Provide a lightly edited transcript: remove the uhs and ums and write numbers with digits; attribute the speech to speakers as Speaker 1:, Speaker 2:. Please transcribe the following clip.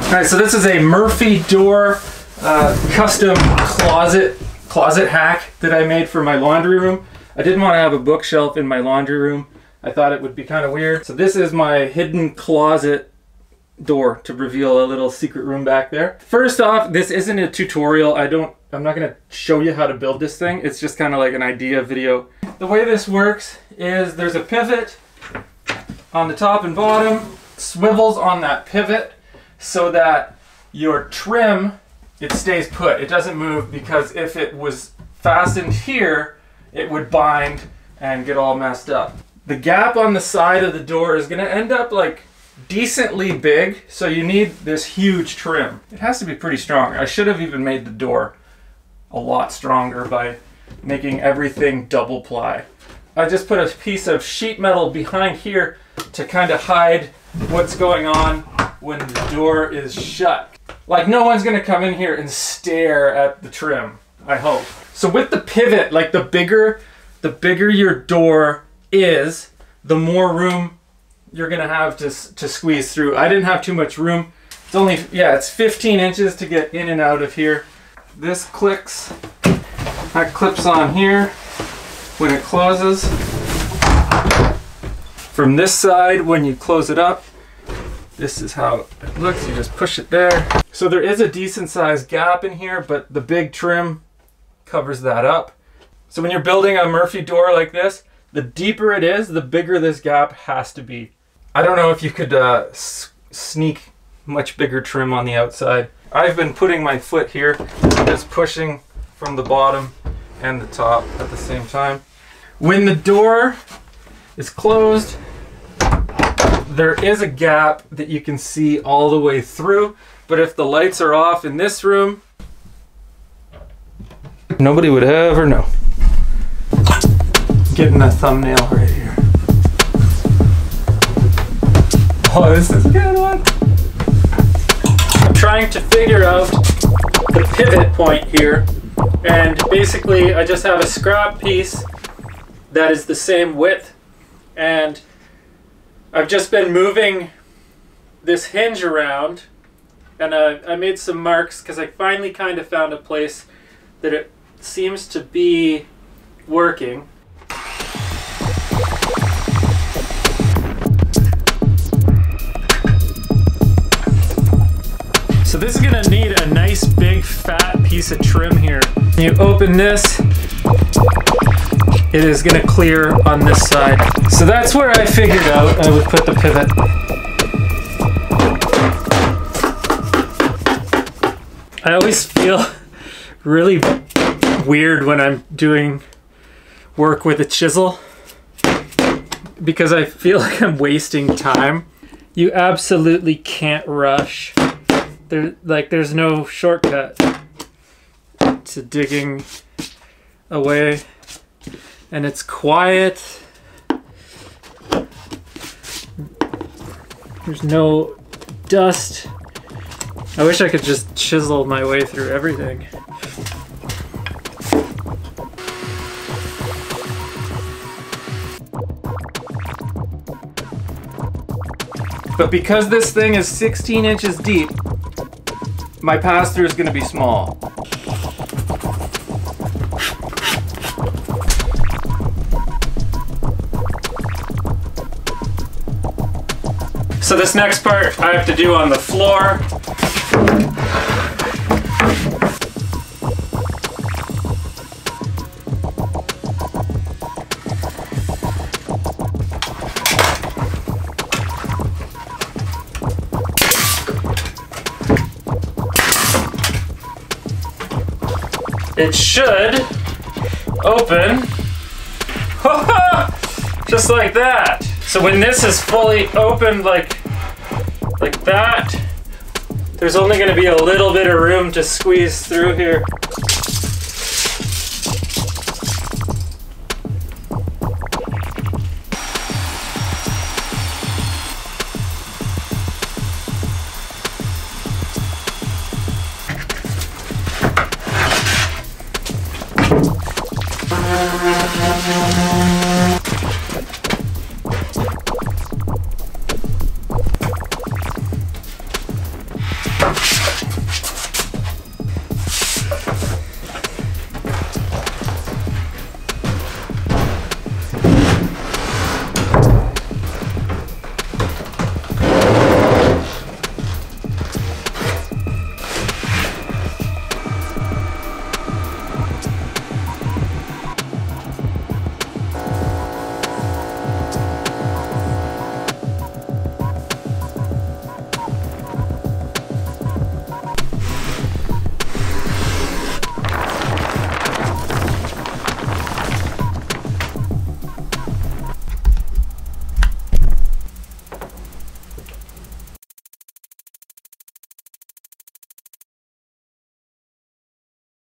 Speaker 1: All right, so this is a Murphy door custom closet hack that I made for my laundry room. I didn't want to have a bookshelf in my laundry room. I thought it would be kind of weird. So this is my hidden closet door to reveal a little secret room back there. First off, this isn't a tutorial. I'm not gonna show you how to build this thing. It's just kind of like an idea video. The way this works is there's a pivot on the top and bottom, swivels on that pivot so that your trim, it stays put. It doesn't move, because if it was fastened here, it would bind and get all messed up. The gap on the side of the door is gonna end up like decently big, so you need this huge trim. It has to be pretty strong. I should have even made the door a lot stronger by making everything double ply. I just put a piece of sheet metal behind here to kind of hide what's going on when the door is shut. Like, no one's gonna come in here and stare at the trim, I hope. So with the pivot, like the bigger your door is, the more room you're gonna have to squeeze through. I didn't have too much room. It's only, yeah, it's 15 inches to get in and out of here. This clicks, that clips on here when it closes. From this side, when you close it up, this is how it looks. You just push it there. So there is a decent sized gap in here, but the big trim covers that up. So when you're building a Murphy door like this, the deeper it is, the bigger this gap has to be. I don't know if you could sneak much bigger trim on the outside. I've been putting my foot here, just pushing from the bottom and the top at the same time. When the door is closed, there is a gap that you can see all the way through, but if the lights are off in this room, nobody would ever know. Getting a thumbnail right here. Oh, this is a good one. I'm trying to figure out the pivot point here, and basically I just have a scrap piece that is the same width, and I've just been moving this hinge around, and I made some marks because I finally kind of found a place that it seems to be working. So this is gonna need a nice big fat piece of trim here. When you open this, it is gonna clear on this side. So that's where I figured out I would put the pivot. I always feel really weird when I'm doing work with a chisel, because I feel like I'm wasting time. You absolutely can't rush. There's no shortcut to digging away, and it's quiet. There's no dust. I wish I could just chisel my way through everything. But because this thing is 16 inches deep, my pass-through is going to be small. So this next part I have to do on the floor. It should open, just like that. So when this is fully opened like that, there's only going to be a little bit of room to squeeze through here.